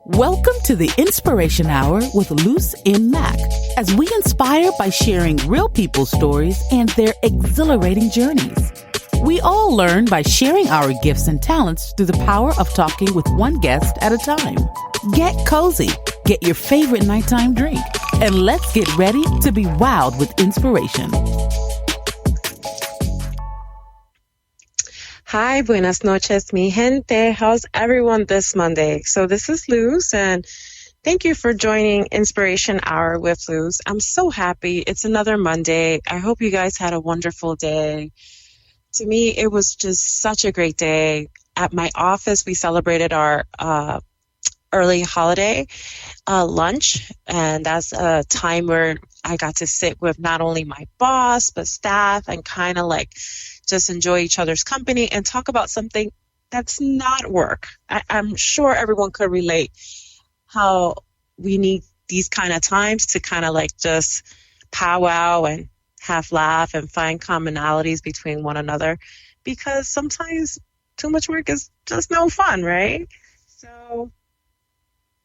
Welcome to the Inspiration Hour with Luce and Mac, as we inspire by sharing real people's stories and their exhilarating journeys. We all learn by sharing our gifts and talents through the power of talking with one guest at a time. Get cozy, get your favorite nighttime drink, and let's get ready to be wowed with inspiration. Hi, buenas noches, mi gente. How's everyone this Monday? So this is Luz, and thank you for joining Inspiration Hour with Luz. I'm so happy. It's another Monday. I hope you guys had a wonderful day. To me, it was just such a great day. At my office, we celebrated our early holiday lunch, and that's a time where I got to sit with not only my boss, but staff, and kind of like just enjoy each other's company and talk about something that's not work. I'm sure everyone could relate how we need these kind of times to kind of like just powwow and half laugh and find commonalities between one another, because sometimes too much work is just no fun, right? So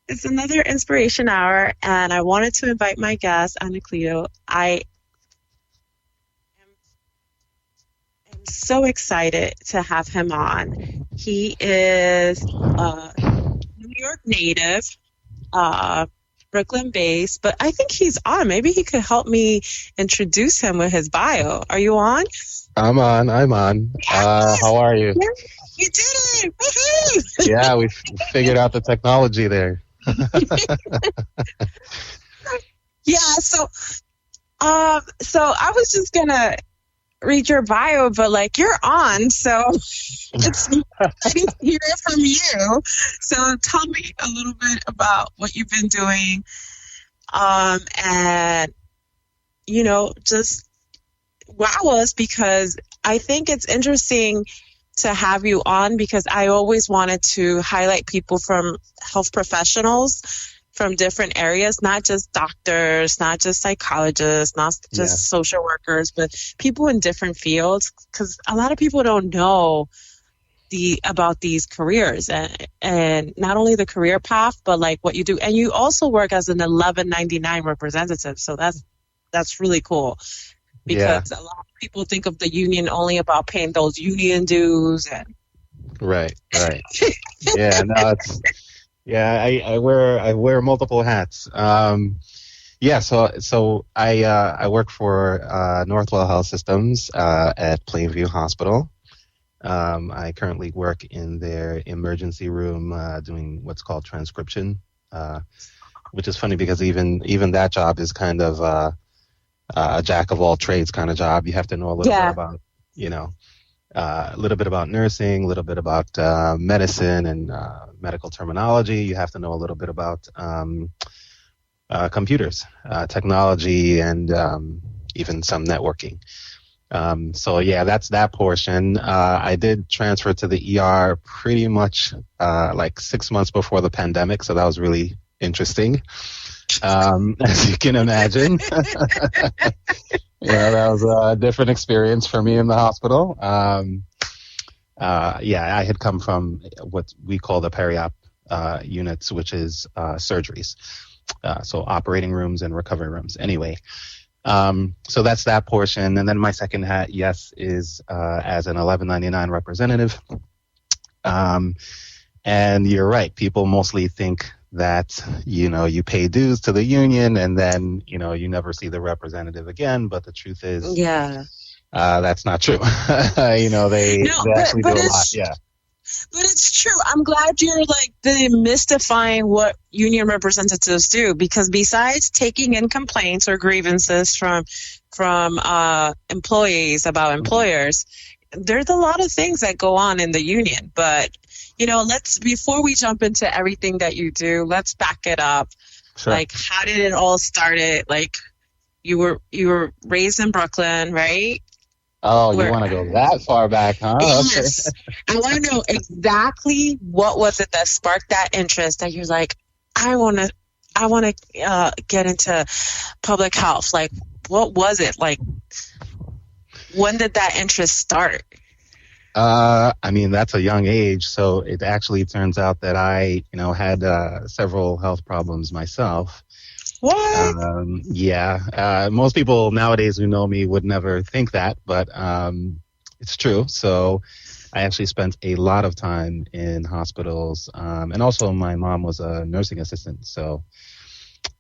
it's another Inspiration Hour, and I wanted to invite my guest, Anacleto. I am so excited to have him on. He is a New York native, Brooklyn-based, but I think he's on. Maybe he could help me introduce him with his bio. Are you on? I'm on. Yes. How are you? You did it! Woohoo! Yeah, we figured out the technology there. Yeah, so I was just gonna read your bio, but like you're on, so it's I need to hear it from you. So tell me a little bit about what you've been doing, and just wow us, because I think it's interesting to have you on, because I always wanted to highlight people from health professionals from different areas, not just doctors, not just psychologists, not just social workers, but people in different fields, because a lot of people don't know about these careers and not only the career path, but like what you do. And you also work as an 1199 representative, so that's really cool. Because a lot of people think of the union only about paying those union dues and right. Yeah, no, I wear multiple hats. So I work for Northwell Health Systems at Plainview Hospital. I currently work in their emergency room doing what's called transcription, which is funny because even that job is kind of a jack of all trades kind of job. You have to know a little bit about, a little bit about nursing, a little bit about medicine and medical terminology. You have to know a little bit about computers, technology, and even some networking. That's that portion. I did transfer to the ER pretty much like 6 months before the pandemic, so that was really interesting. As you can imagine. That was a different experience for me in the hospital. I had come from what we call the peri-op units, which is surgeries. So operating rooms and recovery rooms. Anyway, so that's that portion. And then my second hat, is as an 1199 representative. And you're right. People mostly think that, you pay dues to the union and then, you never see the representative again. But the truth is, that's not true. They actually do a lot. Yeah. But it's true. I'm glad you're like demystifying what union representatives do, because besides taking in complaints or grievances from employees about employers, there's a lot of things that go on in the union. But before we jump into everything that you do, let's back it up. Sure. Like, how did it all started? Like, you were raised in Brooklyn, right? Oh, you want to go that far back, huh? Yes. Okay. I want to know exactly what was it that sparked that interest, that you're like, I want to get into public health. Like, what was it? Like, when did that interest start? I mean, that's a young age. So it actually turns out that I, had several health problems myself. What? Yeah. Most people nowadays who know me would never think that, but it's true. So I actually spent a lot of time in hospitals. And also my mom was a nursing assistant. So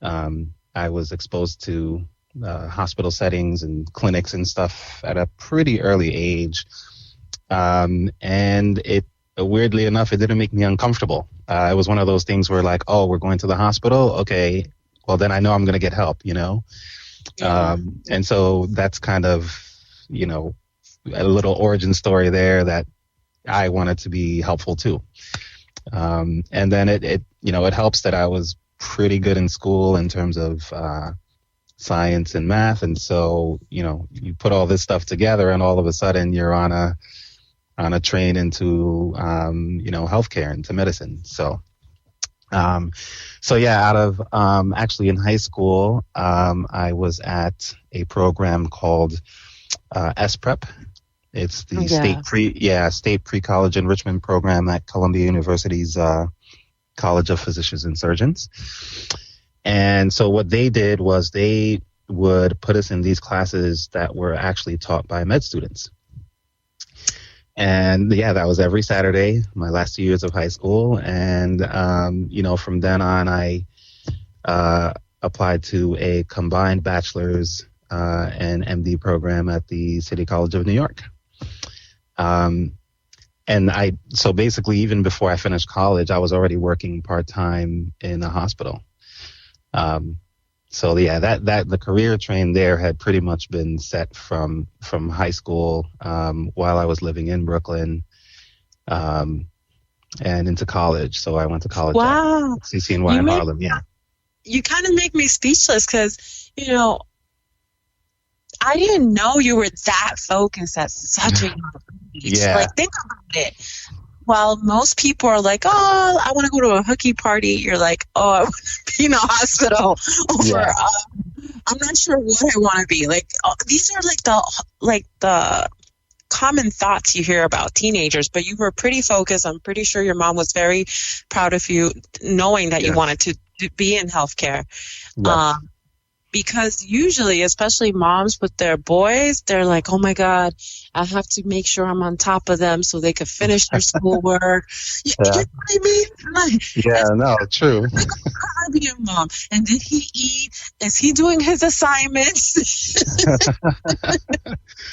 I was exposed to hospital settings and clinics and stuff at a pretty early age. And it, weirdly enough, it didn't make me uncomfortable. It was one of those things where like, oh, we're going to the hospital. Okay. Well, then I know I'm going to get help, Yeah. And so that's kind of, a little origin story there that I wanted to be helpful too. And then it helps that I was pretty good in school in terms of science and math. And so, you put all this stuff together and all of a sudden you're on a train into, healthcare, into medicine. So yeah, out of, actually in high school, I was at a program called, SPrep. It's the state pre-college enrichment program at Columbia University's, College of Physicians and Surgeons. And so what they did was they would put us in these classes that were actually taught by med students. And yeah, that was every Saturday, my last 2 years of high school. And, from then on, I applied to a combined bachelor's and MD program at the City College of New York. So basically, even before I finished college, I was already working part-time in a hospital. So yeah, that the career train there had pretty much been set from high school, while I was living in Brooklyn, and into college. So I went to college at CCNY in Harlem. Yeah. You kind of make me speechless because, I didn't know you were that focused at such a young age. Yeah. Like, think about it. While most people are like, oh, I want to go to a hooky party, you're like, oh, I want to be in a hospital. I'm not sure what I want to be. Like, these are the common thoughts you hear about teenagers, but you were pretty focused. I'm pretty sure your mom was very proud of you, knowing that you wanted to be in healthcare. Yes. Because usually, especially moms with their boys, they're like, oh my God, I have to make sure I'm on top of them so they can finish their schoolwork. You know what I mean? No, true. I'll be a mom. And did he eat? Is he doing his assignments?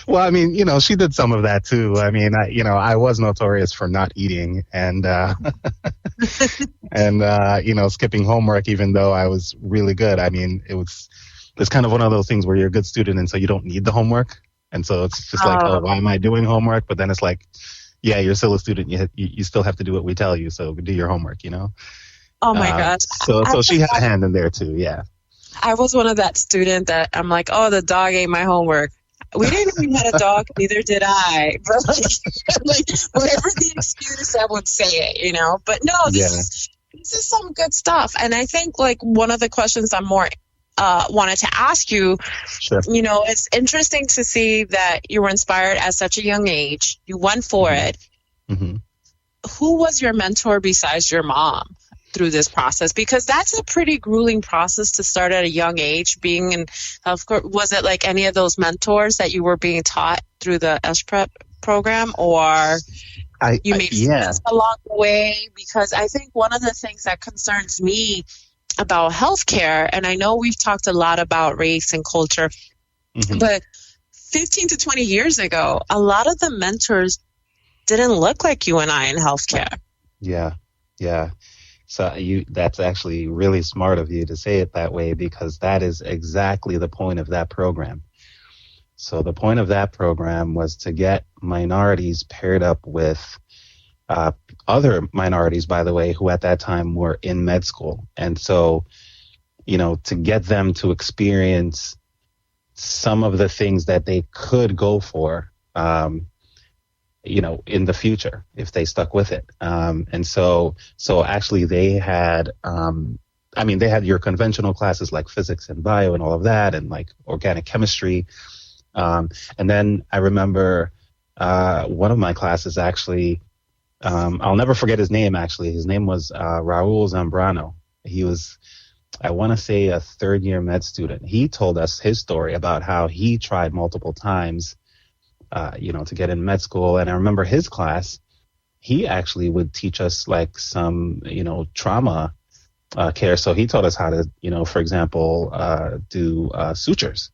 Well, I mean, she did some of that too. I mean, I was notorious for not eating and skipping homework, even though I was really good. I mean, it's kind of one of those things where you're a good student and so you don't need the homework. And so it's just like, oh, why am I doing homework? But then it's like, yeah, you're still a student. You still have to do what we tell you. So do your homework, Oh my gosh. So she had a hand in there too. Yeah. I was one of that student that I'm like, oh, the dog ate my homework. We didn't even have a dog, neither did I. But whatever the excuse, I would say it, But no, this is some good stuff. And I think one of the questions I'm more wanted to ask you, sure. It's interesting to see that you were inspired at such a young age. You went for it. Mm-hmm. Who was your mentor besides your mom through this process? Because that's a pretty grueling process to start at a young age, being in healthcare. Was it like any of those mentors that you were being taught through the SPrep program, or you made friends along the way? Because I think one of the things that concerns me about healthcare, and I know we've talked a lot about race and culture, but 15 to 20 years ago, a lot of the mentors didn't look like you and I in healthcare. Yeah. So that's actually really smart of you to say it that way, because that is exactly the point of that program. So the point of that program was to get minorities paired up with other minorities, by the way, who at that time were in med school. And so, to get them to experience some of the things that they could go for, in the future if they stuck with it. And so actually they had, they had your conventional classes like physics and bio and all of that, and like organic chemistry. And then I remember one of my classes actually, I'll never forget his name actually. His name was Raul Zambrano. He was, I want to say, a third year med student. He told us his story about how he tried multiple times, to get in med school. And I remember his class, he actually would teach us like some, trauma care. So he taught us how to, for example, do sutures.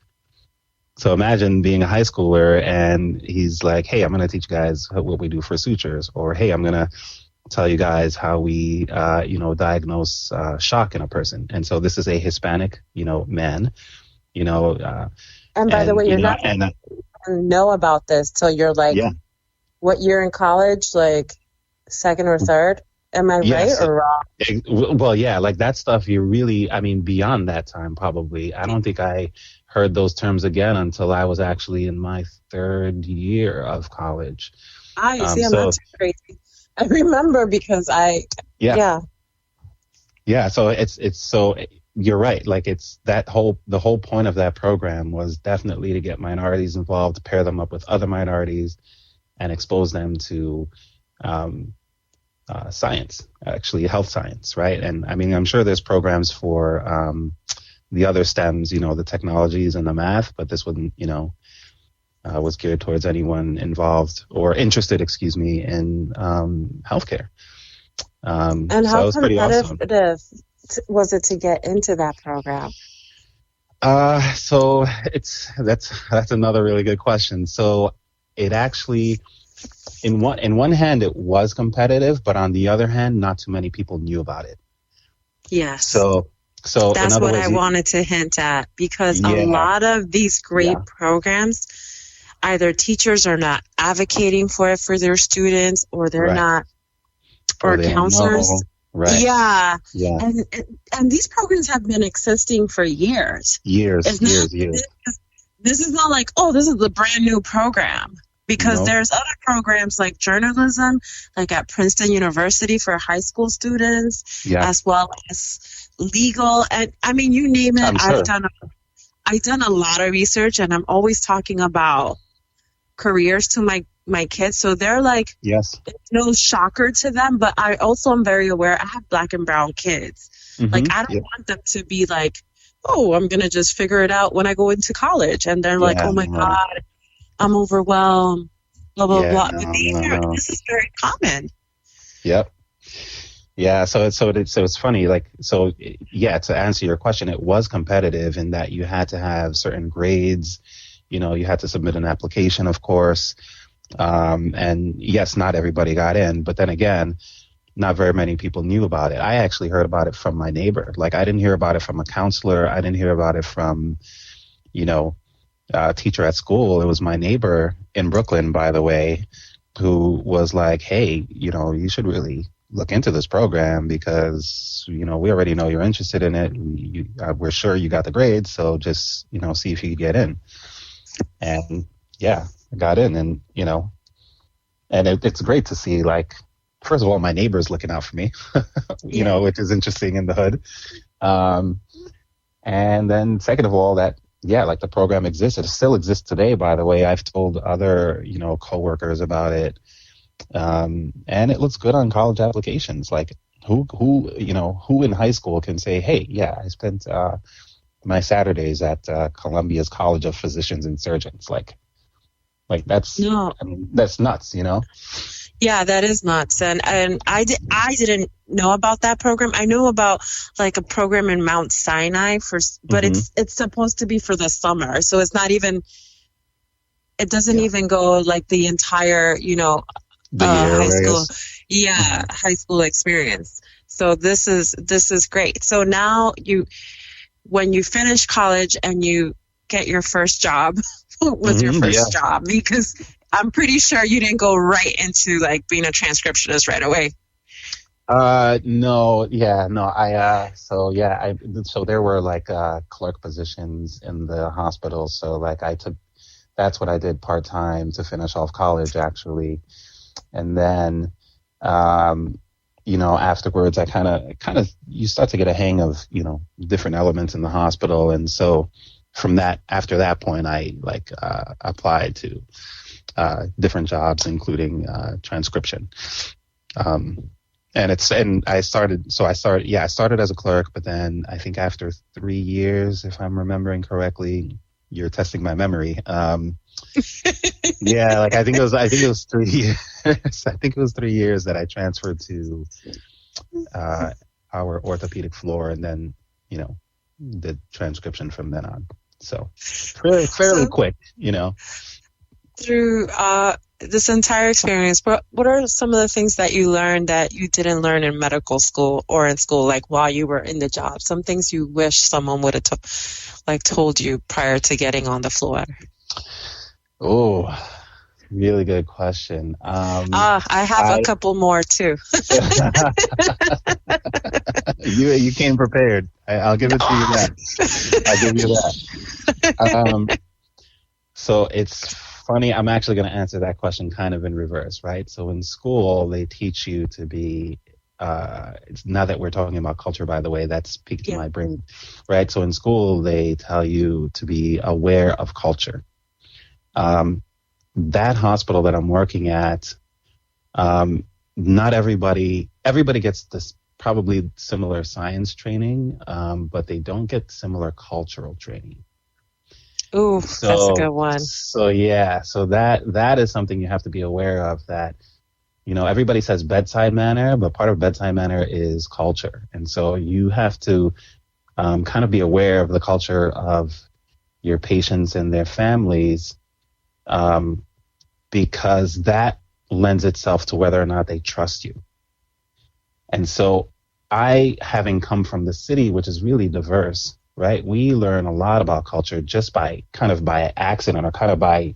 So imagine being a high schooler and he's like, hey, I'm going to teach you guys what we do for sutures, or hey, I'm going to tell you guys how we, diagnose shock in a person. And so this is a Hispanic, man, and by the way, you're not going to know about this till you're like, what year in college, like second or third? Am I right or wrong? Well, yeah, like that stuff you really, beyond that time, probably. I don't think I heard those terms again until I was actually in my third year of college. I'm not too crazy. I remember because Yeah, so it's so you're right. Like it's the whole point of that program was definitely to get minorities involved, pair them up with other minorities, and expose them to science, actually health science, right? And I'm sure there's programs for the other STEMs, the technologies and the math, but this one, was geared towards anyone involved or interested, in healthcare. And so how it was pretty awesome. Was it to get into that program? So that's another really good question. So it actually, in one hand, it was competitive, but on the other hand, not too many people knew about it. Yes. So that's what I wanted to hint at, because a lot of these great programs, either teachers are not advocating for it for their students, or they're not, or counselors. Right. Yeah. And these programs have been existing for years. Years. This is not like, this is the brand new program. Because there's other programs like journalism, like at Princeton University for high school students, as well as legal. And you name it. I've done a lot of research, and I'm always talking about careers to my kids. So they're like, it's no shocker to them. But I also am very aware I have Black and brown kids. Mm-hmm. Like, I don't want them to be like, I'm going to just figure it out when I go into college. And they're like, oh my God, I'm overwhelmed, blah, blah, blah. But this is very common. Yep. Yeah. So it's funny. To answer your question, it was competitive in that you had to have certain grades. You had to submit an application, of course. And yes, not everybody got in. But then again, not very many people knew about it. I actually heard about it from my neighbor. Like, I didn't hear about it from a counselor. I didn't hear about it from, teacher at school. It was my neighbor in Brooklyn, by the way, who was like, hey, you should really look into this program because, we already know you're interested in it. We're sure you got the grades. So just, see if you could get in. And I got in, and, and it's great to see, like, first of all, my neighbor's looking out for me, which is interesting in the hood. And then second of all, that, the program exists. It still exists today, by the way. I've told other, coworkers about it. And it looks good on college applications. Like, who in high school can say, hey, I spent my Saturdays at Columbia's College of Physicians and Surgeons. Like that's, that's nuts, Yeah, that is nuts. And I didn't know about that program. I know about like a program in Mount Sinai but it's supposed to be for the summer. So it's not even, it doesn't even go like the entire, high school. Yeah. High school experience. So this is great. So now when you finish college and you get your first job, what was your first job? Because I'm pretty sure you didn't go right into like being a transcriptionist right away. No. So there were like clerk positions in the hospital. So like that's what I did part-time to finish off college, actually. And then, afterwards I kind of, you start to get a hang of, different elements in the hospital. And so after that point, I applied to different jobs, including transcription. I started as a clerk, but then I think after 3 years, if I'm remembering correctly, you're testing my memory. Yeah, like I think it was 3 years. I think it was 3 years that I transferred to our orthopedic floor, and then, did transcription from then on. So fairly quick, Through this entire experience, what are some of the things that you learned that you didn't learn in medical school or in school, like while you were in the job? Some things you wish someone would have told you prior to getting on the floor. Oh, really good question. I have a couple more too. You came prepared. I'll give it to you then. I'll give you that. So it's funny. I'm actually going to answer that question kind of in reverse, right? So in school, they teach you to be. Now that we're talking about culture, by the way, that's piqued in my brain, right? So in school, they tell you to be aware of culture. That hospital that I'm working at, not everybody gets this probably similar science training, but they don't get similar cultural training. Ooh, that's a good one. So that is something you have to be aware of, that, everybody says bedside manner, but part of bedside manner is culture. And so you have to kind of be aware of the culture of your patients and their families, because that lends itself to whether or not they trust you. And so having come from the city, which is really diverse, right? We learn a lot about culture just by accident, or kind of by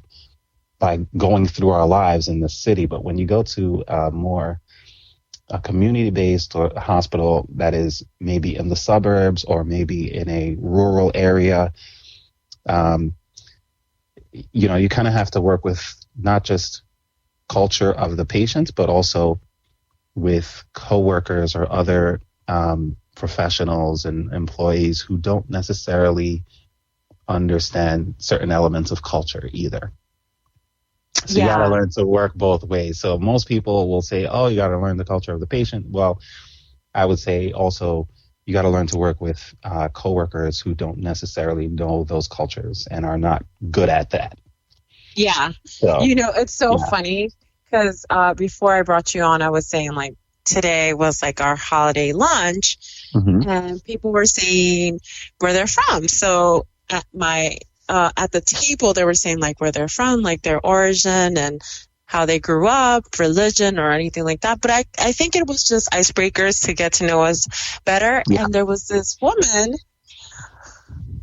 going through our lives in the city. But when you go to a community-based or hospital that is maybe in the suburbs or maybe in a rural area, you kind of have to work with not just culture of the patients, but also with coworkers or other professionals and employees who don't necessarily understand certain elements of culture either. So you got to learn to work both ways. So most people will say, oh, you got to learn the culture of the patient. Well, I would say also you got to learn to work with coworkers who don't necessarily know those cultures and are not good at that. Yeah. So, it's so funny because before I brought you on, I was saying like today was like our holiday lunch, and people were saying where they're from. So at the table, they were saying like where they're from, like their origin and how they grew up, religion or anything like that. But I think it was just icebreakers to get to know us better. Yeah. And there was this woman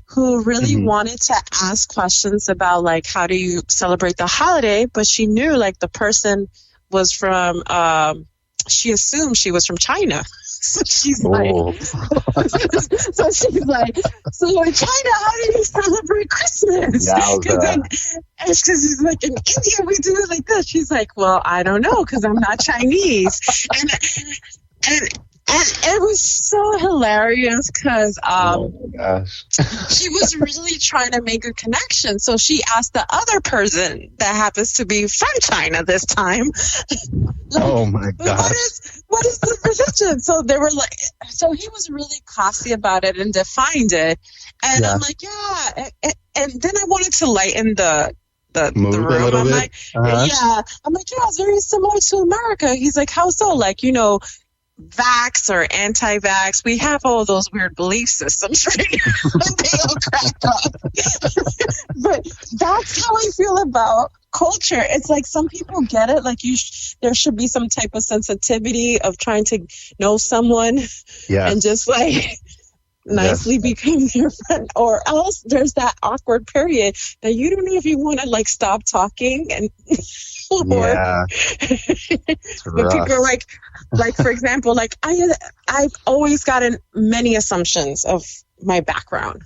who really wanted to ask questions about like, how do you celebrate the holiday? But she knew like the person was from, she assumed she was from China. So she's like, so in China, how do you celebrate Christmas? Because she's like, in India, we do it like this. She's like, well, I don't know, because I'm not Chinese. And it was so hilarious because she was really trying to make a connection. So she asked the other person that happens to be from China this time. Oh my God! What is the religion? So they were like, so he was really classy about it and defined it. And I'm like, yeah. And then I wanted to lighten the room. I'm like, I'm like, yeah, it's very similar to America. He's like, how so? Like, vax or anti-vax, we have all those weird belief systems right now. They all crack up. But that's how I feel about culture. It's like some people get it, like there should be some type of sensitivity of trying to know someone and just like nicely become their friend, or else there's that awkward period that you don't know if you want to like stop talking and but people are like for example, like I've always gotten many assumptions of my background.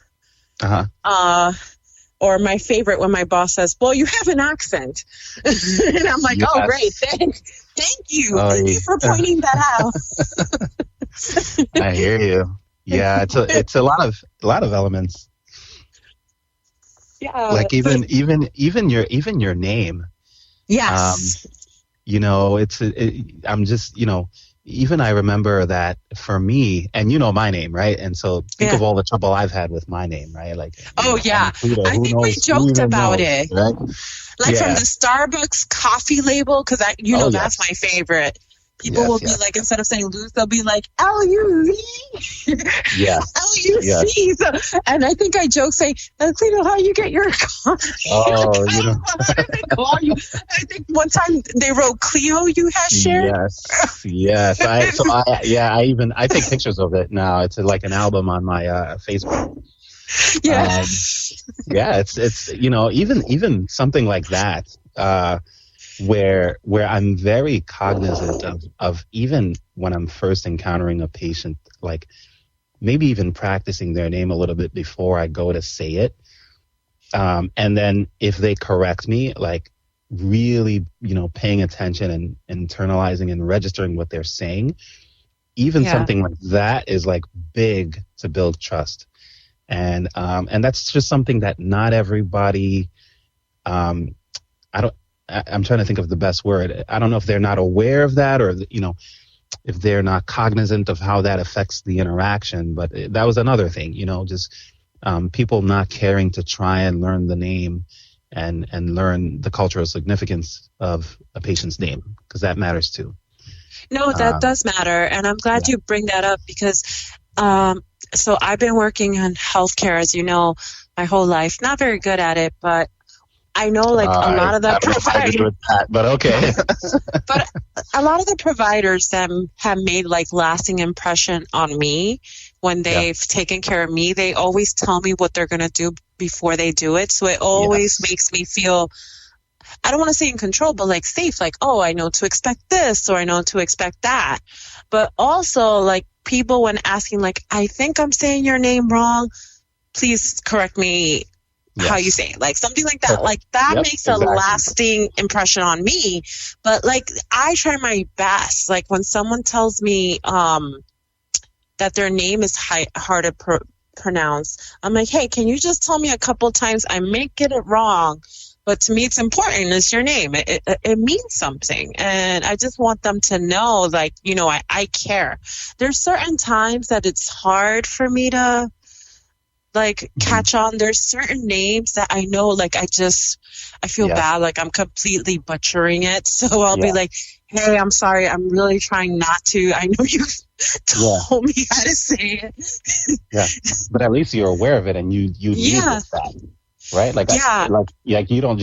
Or my favorite when my boss says, well, you have an accent. And I'm like, oh, great. Thank you. Thank you for pointing that out. I hear you. Yeah, it's a lot of elements. Yeah. Like even your name, Yes. I'm just, even I remember that for me, and you know my name, right? And so think of all the trouble I've had with my name, right? Like, yeah. Anacleto, I think we joked about it. Right? Like from the Starbucks coffee label, because that's my favorite. People will be like, instead of saying Luz, they'll be like L-U-Z. Yeah. L-U-C. Yes. And I think I joke saying, Anacleto, how you get your coffee? Oh, They call you. I think one time they wrote Cleo you had shared. Yes. I take pictures of it now. It's like an album on my Facebook. Yeah. It's even something like that. Where I'm very cognizant of even when I'm first encountering a patient, like maybe even practicing their name a little bit before I go to say it. And then if they correct me, like really, paying attention and internalizing and registering what they're saying, even something like that is like big to build trust. And that's just something that not everybody, I'm trying to think of the best word. I don't know if they're not aware of that or, if they're not cognizant of how that affects the interaction. But that was another thing, just people not caring to try and learn the name and learn the cultural significance of a patient's name, because that matters too. No, that does matter. And I'm glad you bring that up because so I've been working in healthcare, as you know, my whole life. Not very good at it, but I know, like, a lot of the providers, but okay. but a lot of the providers have made like lasting impression on me when they've taken care of me. They always tell me what they're going to do before they do it. So it always makes me feel, I don't want to say in control, but like safe, like, oh, I know to expect this or I know to expect that. But also like people when asking like, I think I'm saying your name wrong, please correct me. How you say it, like something like that. Like that makes a lasting impression on me. But like I try my best. Like when someone tells me that their name is hard to pronounce, I'm like, hey, can you just tell me a couple times? I may get it wrong, but to me it's important. It's your name. It means something, and I just want them to know, like, I care. There's certain times that it's hard for me to catch on. There's certain names that I know, like, I feel bad, like I'm completely butchering it. So I'll be like, hey, I'm sorry. I'm really trying not to. I know you told me how to say it. But at least you're aware of it and you lead with that, right? Like, you don't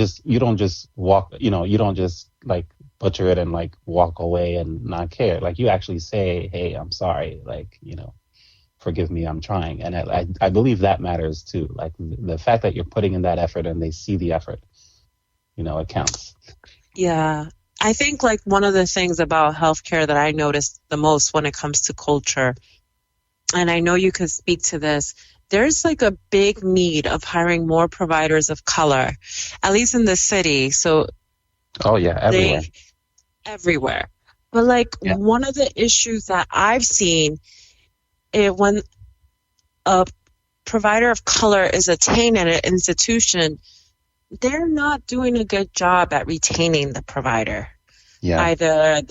just walk, you don't just like butcher it and like walk away and not care. Like you actually say, hey, I'm sorry. Like, forgive me, I'm trying. And I believe that matters too. Like the fact that you're putting in that effort and they see the effort, it counts. Yeah. I think like one of the things about healthcare that I noticed the most when it comes to culture, and I know you could speak to this, there's like a big need of hiring more providers of color, at least in the city. So everywhere. But like one of the issues that I've seen when a provider of color is attained at an institution, they're not doing a good job at retaining the provider. Either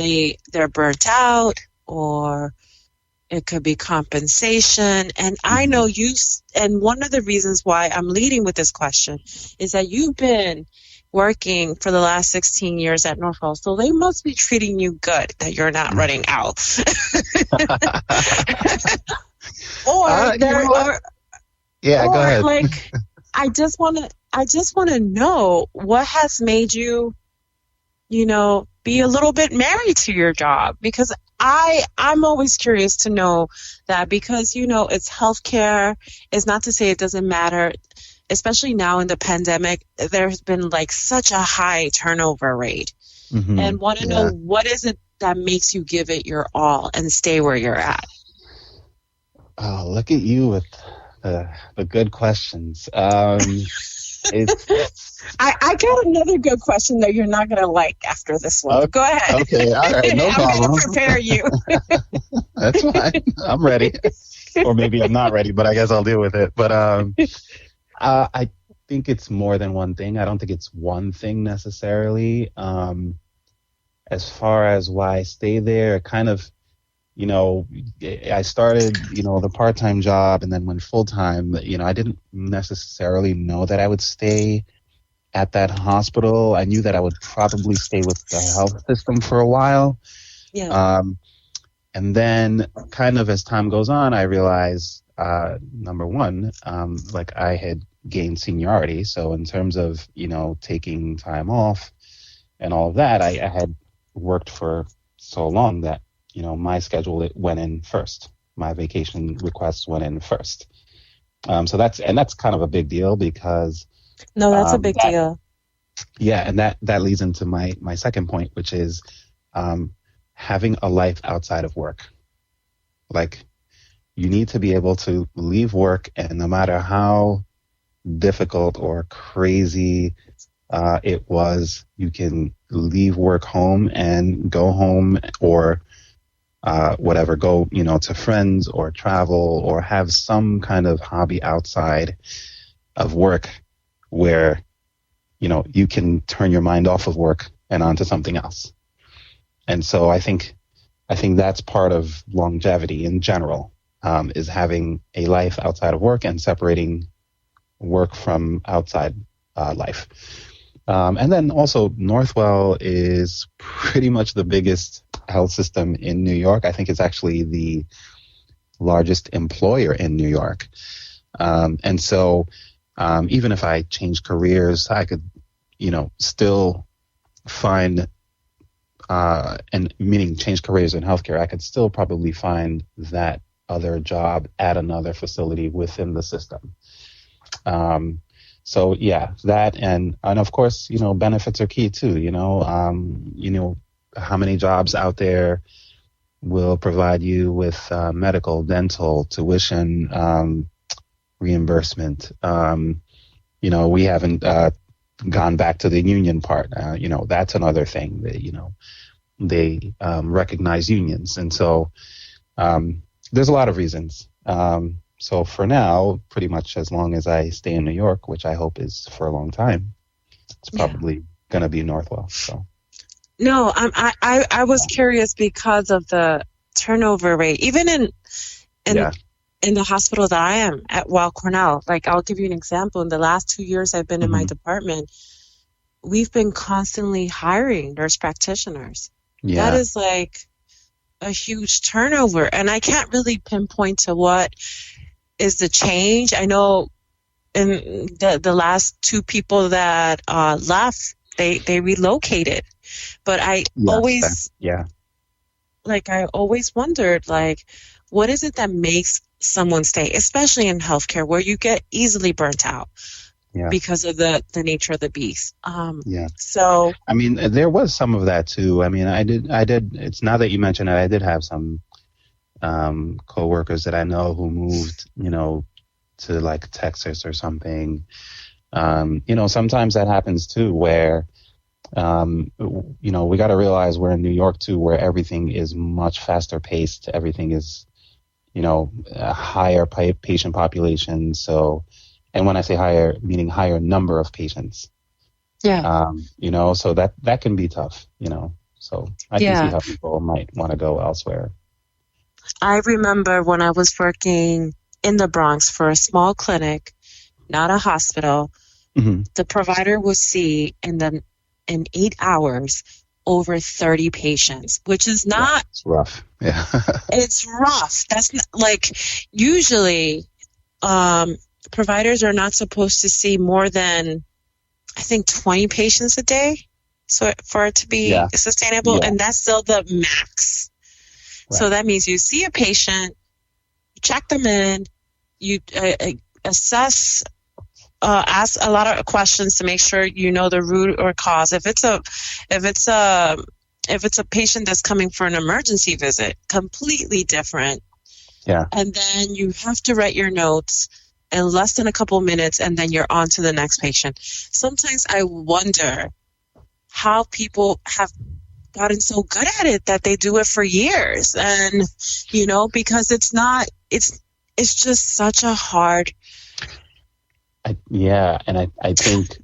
they're burnt out or it could be compensation. And I know and one of the reasons why I'm leading with this question is that you've been working for the last 16 years at Northwell, so they must be treating you good that you're not running out. Go ahead. Like, I just want to know what has made you, be a little bit married to your job, because I'm always curious to know that, because it's healthcare. It's not to say it doesn't matter. Especially now in the pandemic, there's been like such a high turnover rate, and want to know what is it that makes you give it your all and stay where you're at. Oh, look at you with the good questions. I got another good question that you're not going to like after this one. Go ahead. Okay, all right, no problem. I'm going to prepare you. That's fine. I'm ready. Or maybe I'm not ready, but I guess I'll deal with it. But I think it's more than one thing. I don't think it's one thing necessarily. As far as why I stay there, kind of, I started, the part-time job and then went full-time. I didn't necessarily know that I would stay at that hospital. I knew that I would probably stay with the health system for a while. Yeah. And then kind of as time goes on, I realized, number one, I had gained seniority. So in terms of, taking time off and all of that, I had worked for so long that, my schedule, it went in first. My vacation requests went in first. So that's kind of a big deal because. No, that's a big deal. Yeah. And that leads into my second point, which is, having a life outside of work. Like, you need to be able to leave work, and no matter how difficult or crazy it was, you can leave work home and go home or whatever, go, to friends or travel or have some kind of hobby outside of work where, you can turn your mind off of work and onto something else. And so I think that's part of longevity in general, is having a life outside of work and separating work from outside life. And then also Northwell is pretty much the biggest health system in New York. I think it's actually the largest employer in New York. And so even if I change careers, I could, still find, and meaning change careers in healthcare, I could still probably find that other job at another facility within the system. So yeah, that and of course, benefits are key too. How many jobs out there will provide you with medical, dental, tuition, reimbursement. We haven't gone back to the union part. That's another thing that, they recognize unions. And so there's a lot of reasons. So for now, pretty much as long as I stay in New York, which I hope is for a long time, it's probably going to be Northwell. So. No, I was curious because of the turnover rate, even in the hospital that I am at, Weill Cornell. Like, I'll give you an example. In the last 2 years I've been in my department, we've been constantly hiring nurse practitioners. Yeah. That is like a huge turnover, and I can't really pinpoint to what is the change. I know in the last two people that left, they relocated, but I always wondered, like, what is it that makes someone stay, especially in healthcare where you get easily burnt out because of the nature of the beast. So I mean, there was some of that too. I mean, I did. It's now that you mention it, I did have some coworkers that I know who moved, to like Texas or something. Sometimes that happens too, where we got to realize we're in New York too, where everything is much faster paced. Everything is, a higher patient population. So, and when I say higher, meaning higher number of patients. Yeah. So that can be tough, so I can see how people might want to go elsewhere. I remember when I was working in the Bronx for a small clinic, not a hospital, the provider would see in 8 hours over 30 patients, which is not... It's rough. Yeah. It's rough. That's not, like, usually providers are not supposed to see more than, I think, 20 patients a day, so for it to be sustainable, and that's still the max. Right. So that means you see a patient, you check them in, you assess, ask a lot of questions to make sure you know the root or cause. If it's a patient that's coming for an emergency visit, completely different. Yeah. And then you have to write your notes in less than a couple minutes, and then you're on to the next patient. Sometimes I wonder how people have gotten so good at it that they do it for years, and because it's just such a hard I think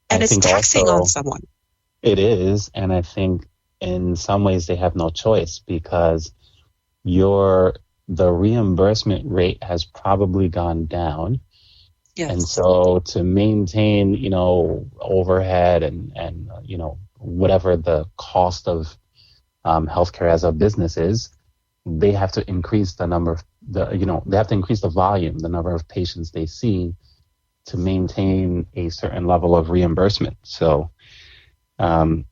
and it's taxing also on someone. it is, and I think in some ways they have no choice because the reimbursement rate has probably gone down. Yes. And so to maintain, overhead and whatever the cost of healthcare as a business is, they have to increase the volume, the number of patients they see to maintain a certain level of reimbursement. So, and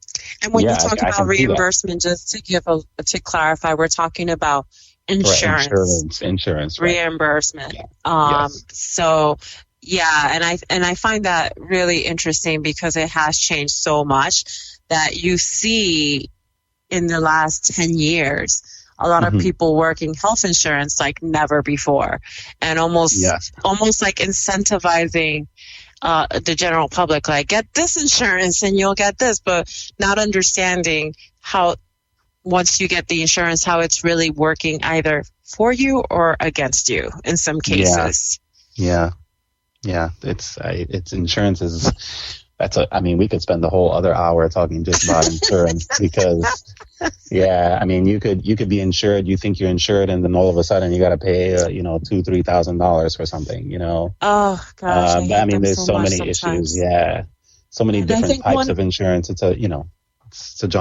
when you talk about reimbursement, just to clarify, we're talking about insurance, right. Reimbursement. Yeah. So yeah, and I find that really interesting because it has changed so much that you see in the last 10 years a lot of people working health insurance like never before, and almost like incentivizing the general public, like get this insurance and you'll get this, but not understanding how once you get the insurance, how it's really working either for you or against you in some cases. Yeah. It's insurance is, we could spend the whole other hour talking just about insurance because, you could be insured, you think you're insured, and then all of a sudden you got to pay, $2,000-$3,000 for something, Oh gosh. There's so many issues. Yeah. So many different types of insurance. It's a jungle.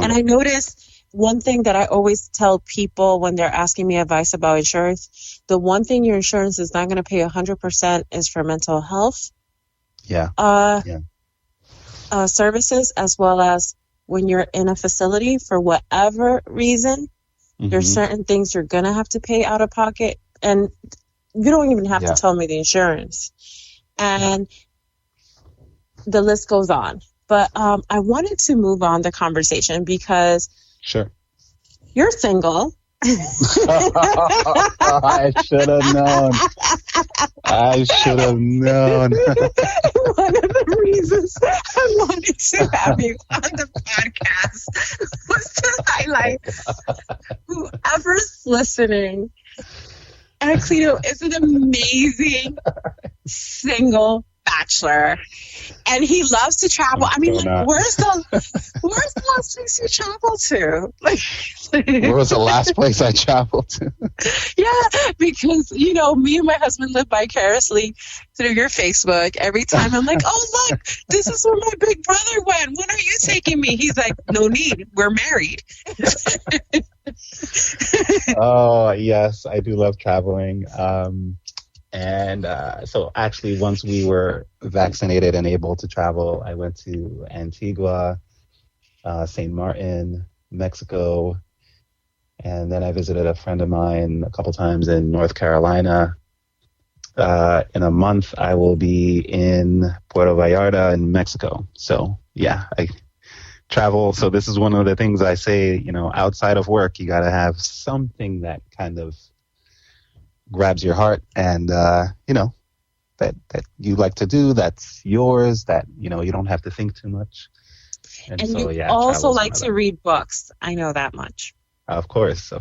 And I noticed one thing that I always tell people when they're asking me advice about insurance, the one thing your insurance is not going to pay 100% is for mental health services, as well as when you're in a facility for whatever reason, there's certain things you're going to have to pay out of pocket. And you don't even have to tell me the insurance. And the list goes on. But I wanted to move on the conversation because sure. You're single. I should have known. One of the reasons I wanted to have you on the podcast was to highlight whoever's listening. Anacleto is an amazing single bachelor, and he loves to travel. Where's the last place you traveled to? Where was the last place I traveled to? Yeah, because me and my husband live vicariously through your Facebook. Every time I'm like, oh look, this is where my big brother went. When are you taking me? He's like, no need, we're married. Oh yes, I do love traveling. And so actually, once we were vaccinated and able to travel, I went to Antigua, St. Martin, Mexico, and then I visited a friend of mine a couple times in North Carolina. In a month, I will be in Puerto Vallarta in Mexico. So yeah, I travel. So this is one of the things I say, outside of work, you got to have something that kind of grabs your heart and, that you like to do, that's yours, that, you don't have to think too much. And so, you also like to read books. I know that much. Of course.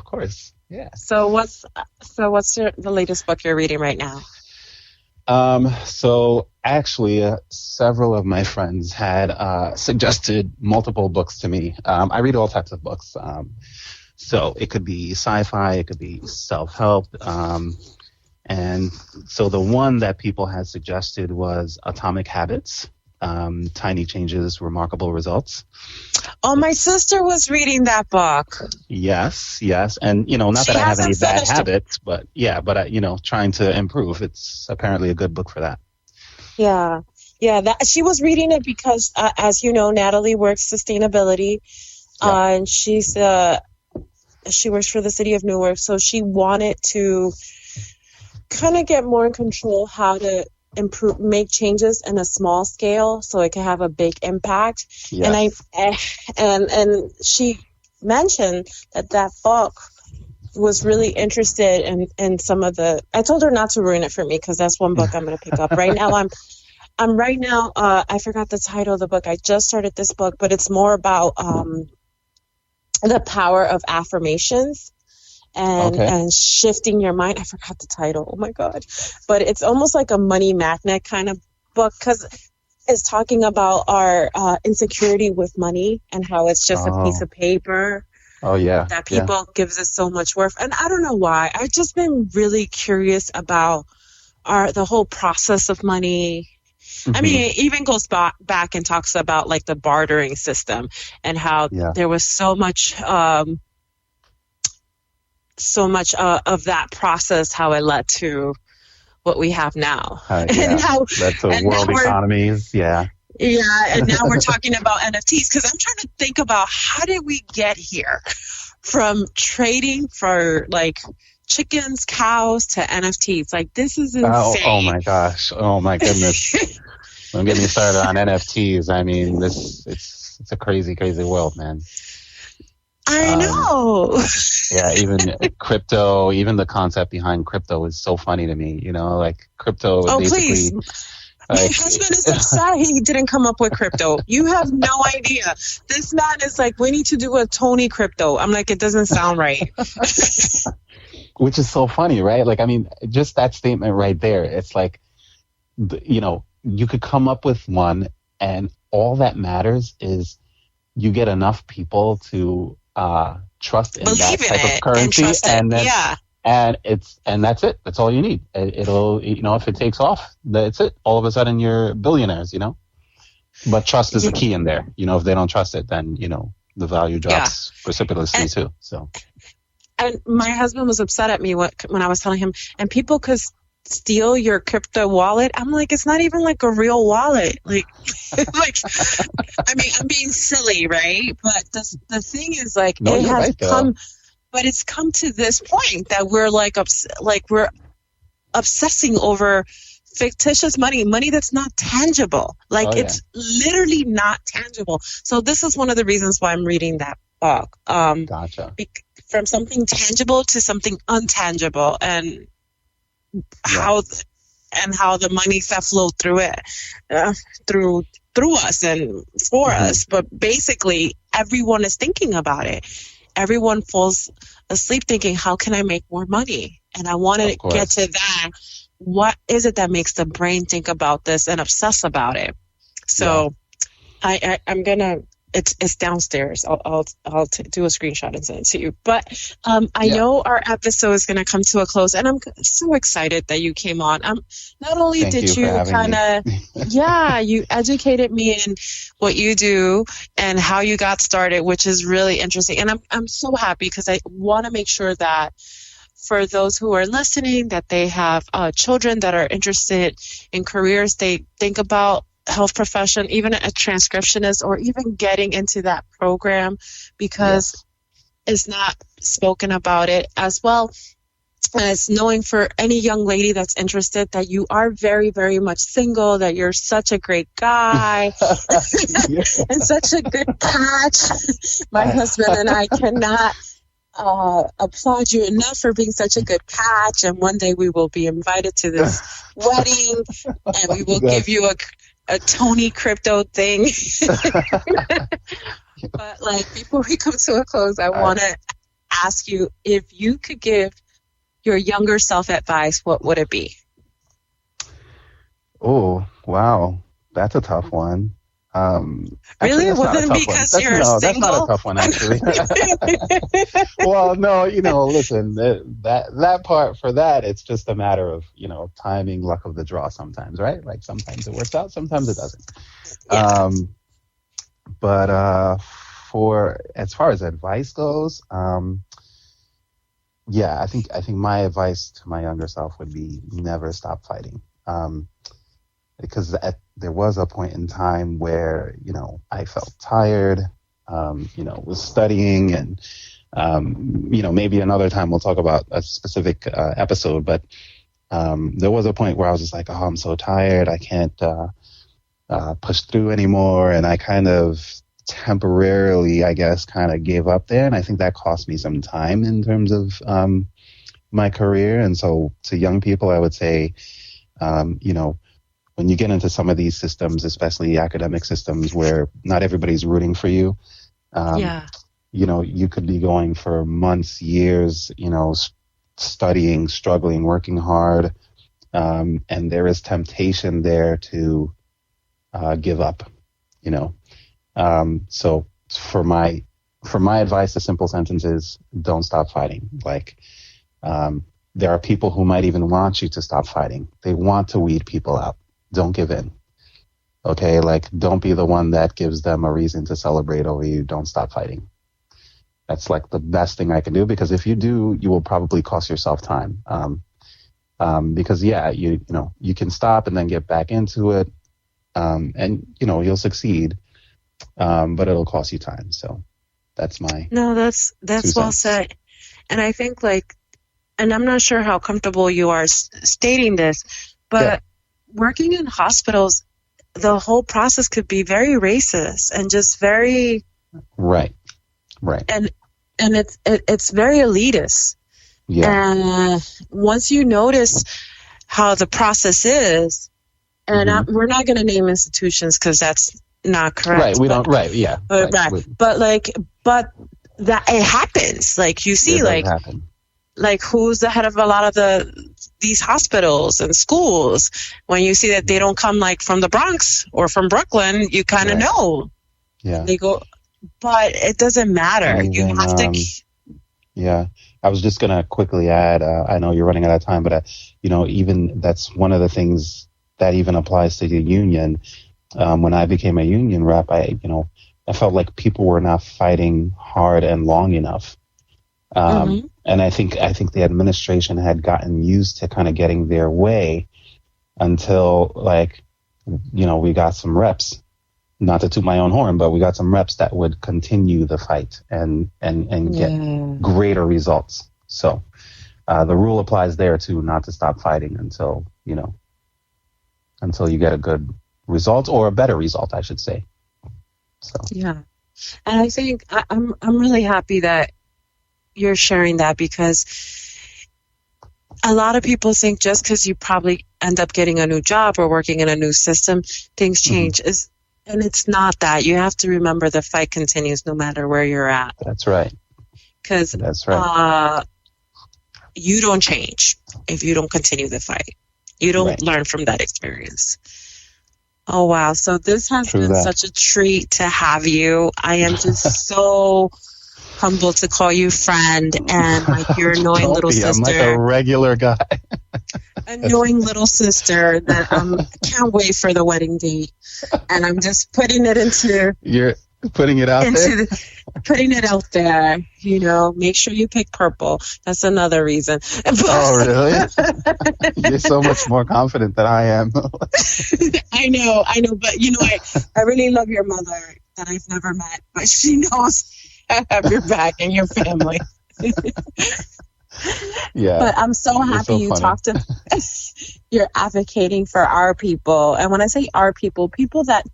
Yeah. So what's the latest book you're reading right now? So actually, several of my friends had suggested multiple books to me. I read all types of books. So it could be sci-fi, it could be self-help. And so the one that people had suggested was Atomic Habits, Tiny Changes, Remarkable Results. Oh, my sister was reading that book. Yes. And, not that I have any bad habits, but trying to improve. It's apparently a good book for that. Yeah. She was reading it because, as you know, Natalie works sustainability, and she works for the city of Newark. So she wanted to kind of get more in control how to make changes in a small scale so it can have a big impact. Yes. And she mentioned that book was really interested in some of the. I told her not to ruin it for me because that's one book I'm going to pick up right now. I forgot the title of the book. I just started this book, but it's more about the power of affirmations and shifting your mind. I forgot the title. Oh my God. But it's almost like a money magnet kind of book because it's talking about our insecurity with money and how it's just a piece of paper. Oh, yeah. That people gives us so much worth. And I don't know why. I've just been really curious about the whole process of money. Mm-hmm. I mean, it even goes back and talks about like the bartering system and how there was so much of that process, how it led to what we have now. And how that's a world economies. Yeah, and now we're talking about NFTs because I'm trying to think about how did we get here from trading for like chickens, cows to NFTs. Like this is insane. Oh my gosh. Oh my goodness. Don't get me started on NFTs. I mean, it's a crazy, crazy world, man. I know. Yeah, even crypto, even the concept behind crypto is so funny to me. You know, like crypto is basically. Please. My husband is upset he didn't come up with crypto. You have no idea. This man is like, we need to do a Tony crypto. I'm like, it doesn't sound right. Which is so funny, right? Like, I mean, just that statement right there. It's like, you know, you could come up with one and all that matters is you get enough people to trust in believe that type of currency. And then, and that's it. That's all you need. It'll, you know, if it takes off, that's it. All of a sudden you're billionaires, you know? But trust is the key in there. You know, if they don't trust it, then, you know, the value drops precipitously too. So. And my husband was upset at me when I was telling him, and people could steal your crypto wallet. I'm like, it's not even like a real wallet. Like, I mean, I'm being silly, right? But the thing is, like, it has come, but it's come to this point that we're like, we're obsessing over fictitious money that's not tangible. Like, it's literally not tangible. So this is one of the reasons why I'm reading that book. Gotcha. From something tangible to something untangible, and how the monies that flow through it, through us and for us. But basically, everyone is thinking about it. Everyone falls asleep thinking, how can I make more money? And I want to get to that. What is it that makes the brain think about this and obsess about it? So I'm going to, it's downstairs. I'll do a screenshot and send it to you. But I know our episode is going to come to a close, and I'm so excited that you came on. Not only did you kind of, you educated me in what you do and how you got started, which is really interesting. And I'm so happy because I want to make sure that for those who are listening, that they have children that are interested in careers, they think about health profession, even a transcriptionist, or even getting into that program, because it's not spoken about it, as well as knowing for any young lady that's interested that you are very, very much single, that you're such a great guy and such a good catch. My husband and I cannot applaud you enough for being such a good catch, and one day we will be invited to this wedding and we will give you a Tony crypto thing. But like, before we come to a close, I want to ask you, if you could give your younger self advice, what would it be? Oh, wow. That's a tough one. Really? It wasn't because you're single? That's not a tough one, actually. Well, no, you know, listen, that part, for that, it's just a matter of, you know, timing, luck of the draw sometimes, right? Like, sometimes it works out, sometimes it doesn't. But for, as far as advice goes, I think my advice to my younger self would be never stop fighting. Because there was a point in time where, you know, I felt tired, you know, was studying, and, you know, maybe another time we'll talk about a specific episode, but there was a point where I was just like, oh, I'm so tired, I can't push through anymore, and I kind of temporarily, I guess, kind of gave up there, and I think that cost me some time in terms of my career. And so to young people, I would say, you know, when you get into some of these systems, especially academic systems where not everybody's rooting for you, you know, you could be going for months, years, you know, studying, struggling, working hard, And there is temptation there to give up, you know. So for my advice, the simple sentence is don't stop fighting. Like, there are people who might even want you to stop fighting. They want to weed people out. Don't give in. Okay, like, don't be the one that gives them a reason to celebrate over you. Don't stop fighting. That's like the best thing I can do, because if you do, you will probably cost yourself time. Because you know, you can stop and then get back into it, and you know, you'll succeed, but it'll cost you time. So that's that's well said. And I think, like, and I'm not sure how comfortable you are stating this, but working in hospitals, the whole process could be very racist and just very right, and it's very elitist. Yeah. And once you notice how the process is, and we're not going to name institutions because that's not correct. Right. We don't. Right. Yeah. But but that it happens. Like, you see, like who's the head of a lot of these hospitals and schools. When you see that they don't come like from the Bronx or from Brooklyn, you kind of know. Yeah. They go, but it doesn't matter. And you have to. Yeah. I was just going to quickly add, I know you're running out of time, but, you know, even that's one of the things that even applies to the union. When I became a union rep, I felt like people were not fighting hard and long enough. And I think the administration had gotten used to kind of getting their way until, like, you know, we got some reps, not to toot my own horn, but we got some reps that would continue the fight and get greater results. So the rule applies there too, not to stop fighting until you get a good result, or a better result, I should say. So yeah, and I think I'm really happy that you're sharing that, because a lot of people think just because you probably end up getting a new job or working in a new system, things change. And it's not that. You have to remember the fight continues no matter where you're at. That's right. Because you don't change if you don't continue the fight. You don't learn from that experience. Oh, wow. So this has been such a treat to have you. I am just so humbled to call you friend, and like your annoying little sister. I'm like a regular guy. Annoying little sister that can't wait for the wedding date. And I'm just putting it into... You're putting it out there? Putting it out there, you know. Make sure you pick purple. That's another reason. Oh, really? You're so much more confident than I am. I know. But, you know, I really love your mother that I've never met. But she knows I have your back and your family. Yeah. But I'm so happy you talked to... You're advocating for our people. And when I say our people that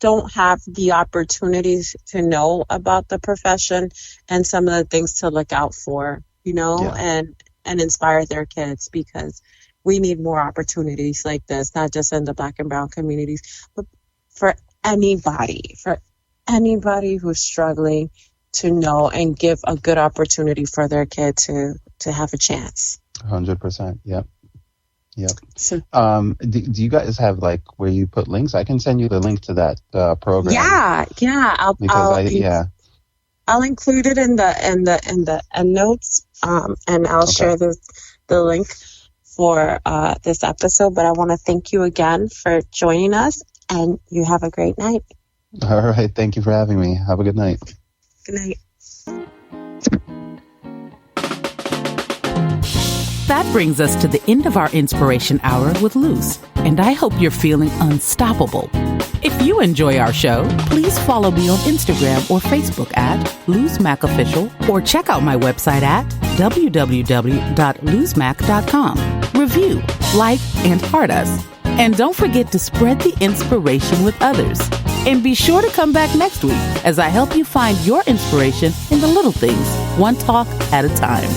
don't have the opportunities to know about the profession and some of the things to look out for, you know, and inspire their kids, because we need more opportunities like this, not just in the Black and brown communities, but for anybody who's struggling to know and give a good opportunity for their kid to have a chance. 100%. Yep. So, do you guys have like where you put links? I can send you the link to that program. Yeah. I'll include it in the end notes, and I'll share the link for this episode. But I want to thank you again for joining us, and you have a great night. All right, thank you for having me. Have a good night. Good night. That brings us to the end of our Inspiration Hour with Luz, and I hope you're feeling unstoppable. If you enjoy our show, please follow me on Instagram or Facebook at LuzMacOfficial, or check out my website at www.luzmac.com. Review, like, and heart us. And don't forget to spread the inspiration with others. And be sure to come back next week as I help you find your inspiration in the little things, one talk at a time.